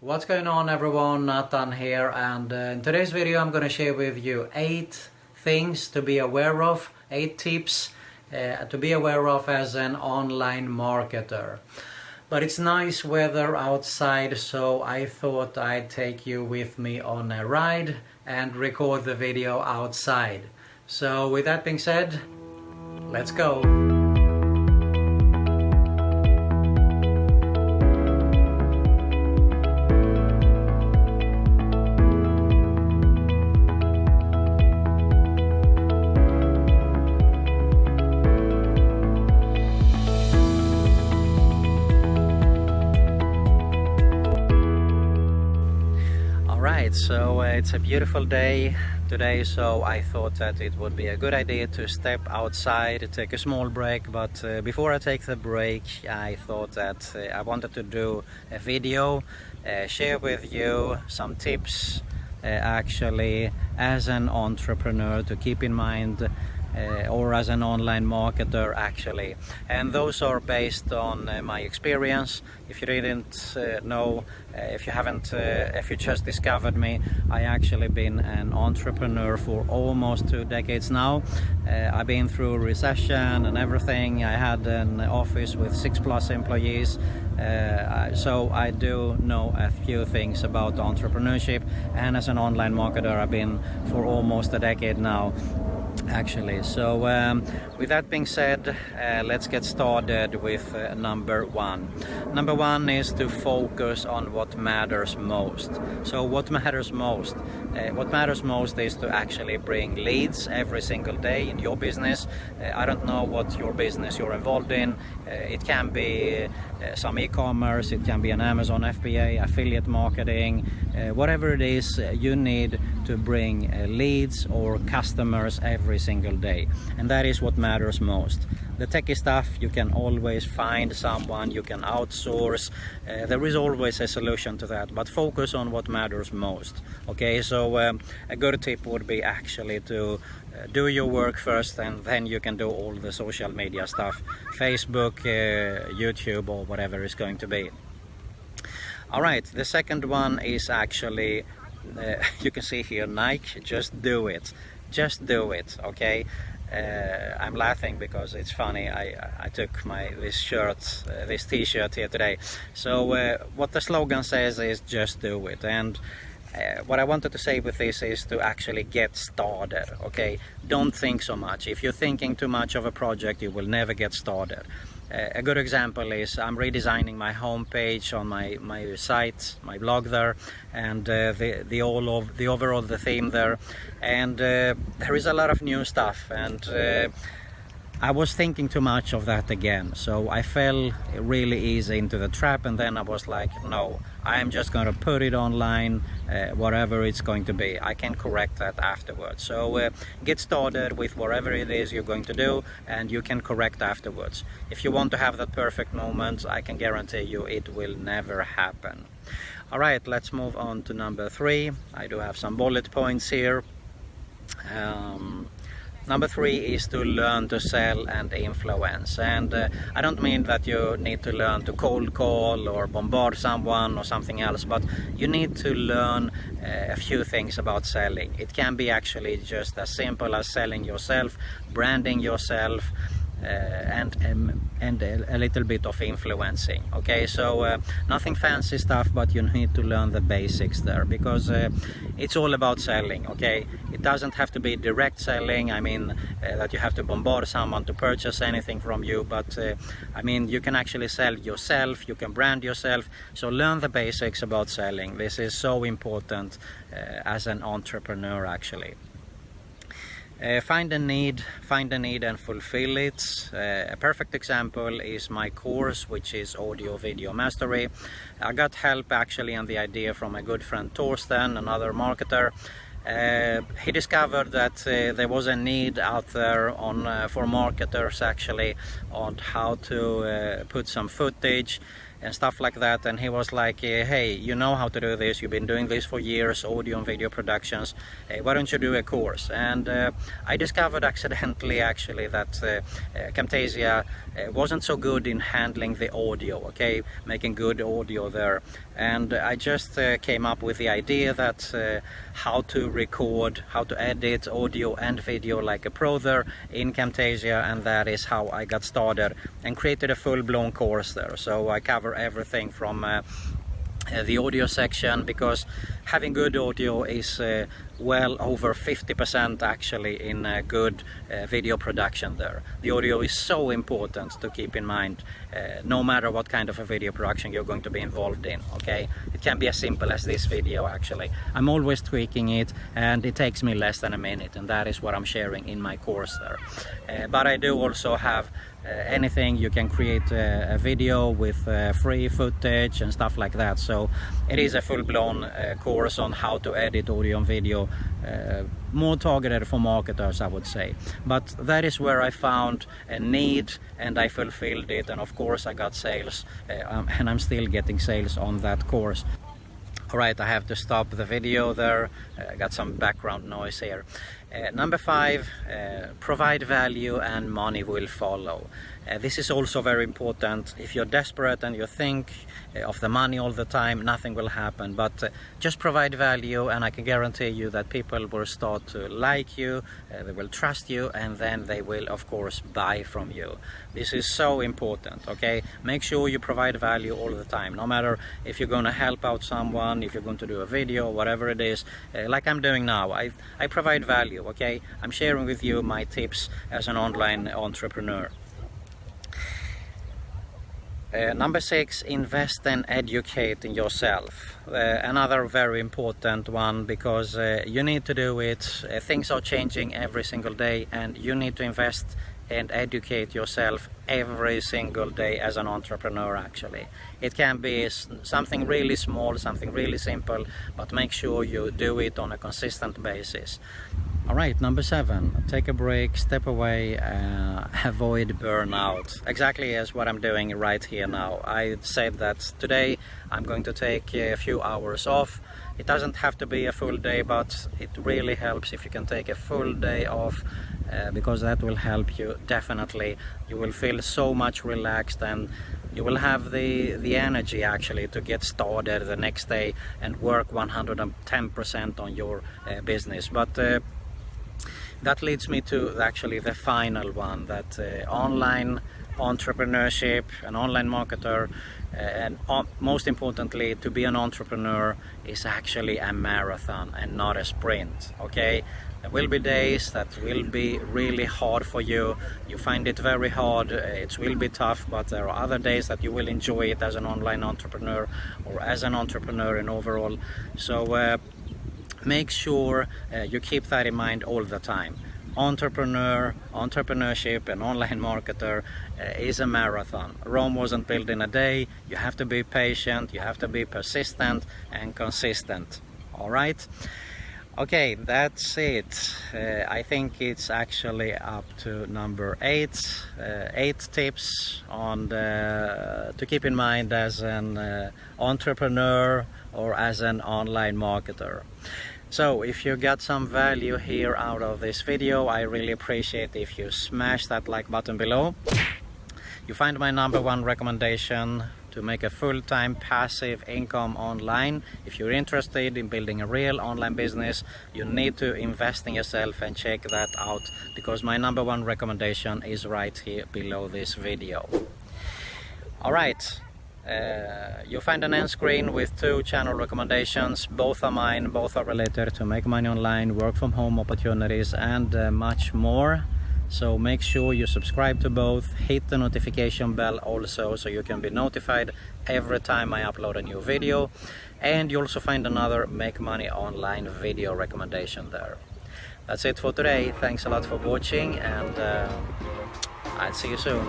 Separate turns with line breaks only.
What's going on, everyone? Nathan here, and in today's video I'm going to share with you 8 things to be aware of, 8 tips to be aware of as an online marketer. But it's nice weather outside, so I thought I'd take you with me on a ride and record the video outside. So with that being said, let's go! So it's a beautiful day today, so I thought that it would be a good idea to step outside, take a small break. But before I take the break, I thought that I wanted to do a video, share with you some tips actually as an entrepreneur to keep in mind, or as an online marketer actually, and those are based on my experience. If you didn't know, if you just discovered me, I actually been an entrepreneur for almost 2 decades now. I've been through recession and everything. I had an office with 6+ employees, so I do know a few things about entrepreneurship, and as an online marketer I've been for almost a decade now actually. So with that being said, let's get started with number one. Number one is to focus on what matters most. So what matters most? What matters most is to actually bring leads every single day in your business. I don't know what your business you're involved in. It can be some e-commerce, it can be an Amazon FBA, affiliate marketing, whatever it is, you need to bring leads or customers every single day, and that is what matters most. The techie stuff, you can always find someone, you can outsource, there is always a solution to that, but focus on what matters most. Okay, so a good tip would be actually to do your work first, and then you can do all the social media stuff, Facebook, YouTube, or whatever it's going to be. Alright, the second one is actually you can see here, Nike, just do it. Just do it, okay? I'm laughing because it's funny. I took this t-shirt here today. So what the slogan says is just do it. And what I wanted to say with this is to actually get started, okay? Don't think so much. If you're thinking too much of a project, you will never get started. A good example is I'm redesigning my homepage on my site, my blog there, and the overall theme there, and there is a lot of new stuff, and I was thinking too much of that again, so I fell really easy into the trap, and then I was like, no, I'm just going to put it online, whatever it's going to be. I can correct that afterwards. So get started with whatever it is you're going to do, and you can correct afterwards. If you want to have that perfect moment, I can guarantee you it will never happen. Alright, let's move on to number 3. I do have some bullet points here. Number 3 is to learn to sell and influence, and I don't mean that you need to learn to cold call or bombard someone or something else, but you need to learn a few things about selling. It can be actually just as simple as selling yourself, branding yourself, and a little bit of influencing. Okay, so nothing fancy stuff, but you need to learn the basics there, because it's all about selling. Okay, it doesn't have to be direct selling. I mean that you have to bombard someone to purchase anything from you, but I mean you can actually sell yourself, you can brand yourself. So learn the basics about selling. This is so important as an entrepreneur actually. Find a need and fulfill it. A perfect example is my course, which is Audio Video Mastery. I got help actually on the idea from a good friend Torsten, another marketer. He discovered that there was a need out there for marketers actually on how to put some footage and stuff like that, and he was like, hey, you know how to do this, you've been doing this for years, audio and video productions, why don't you do a course? And I discovered accidentally actually that Camtasia wasn't so good in handling the audio, okay, making good audio there, and I just came up with the idea that how to record, how to edit audio and video like a pro there in Camtasia, and that is how I got started and created a full-blown course there. So I cover everything from the audio section, because having good audio is well over 50% actually in good video production there. The audio is so important to keep in mind, no matter what kind of a video production you're going to be involved in, okay? It can be as simple as this video actually. I'm always tweaking it, and it takes me less than a minute, and that is what I'm sharing in my course there. But I do also have anything. You can create a video with free footage and stuff like that, so it is a full-blown course on how to edit audio and video, more targeted for marketers, I would say. But that is where I found a need, and I fulfilled it, and of course I got sales, and I'm still getting sales on that course. Alright, I have to stop the video there, got some background noise here. Number 5, provide value and money will follow. This is also very important. If you're desperate and you think of the money all the time, nothing will happen. But just provide value, and I can guarantee you that people will start to like you, they will trust you, and then they will of course buy from you. This is so important, okay? Make sure you provide value all the time, no matter if you're going to help out someone, if you're going to do a video, whatever it is, like I'm doing now. I provide value, okay? I'm sharing with you my tips as an online entrepreneur. Number 6, invest and educate in yourself. Another very important one, because you need to do it. Things are changing every single day, and you need to invest and educate yourself every single day as an entrepreneur actually. It can be something really small, something really simple, but make sure you do it on a consistent basis. Alright, number 7, take a break, step away, avoid burnout. Exactly as what I'm doing right here now. I said that today I'm going to take a few hours off. It doesn't have to be a full day, but it really helps if you can take a full day off, because that will help you definitely. You will feel so much relaxed, and you will have the energy actually to get started the next day and work 110% on your business. But that leads me to actually the final one, that online entrepreneurship, an online marketer, and most importantly, to be an entrepreneur is actually a marathon and not a sprint, okay? There will be days that will be really hard for you. You find it very hard, it will be tough, but there are other days that you will enjoy it as an online entrepreneur or as an entrepreneur in overall. So make sure you keep that in mind all the time. Entrepreneurship and online marketer is a marathon. Rome wasn't built in a day. You have to be patient, you have to be persistent and consistent. All right? Okay, that's it. I think it's actually up to number 8. 8 tips on to keep in mind as an entrepreneur or as an online marketer. So if you got some value here out of this video, I really appreciate if you smash that like button below. You find my number 1 recommendation to make a full-time passive income online. If you're interested in building a real online business, you need to invest in yourself and check that out, because my number 1 recommendation is right here below this video. Alright. You'll find an end screen with 2 channel recommendations. Both are mine, both are related to make money online, work from home opportunities, and much more. So make sure you subscribe to both, hit the notification bell also, so you can be notified every time I upload a new video. And you also find another make money online video recommendation there. That's it for today. Thanks a lot for watching, and I'll see you soon.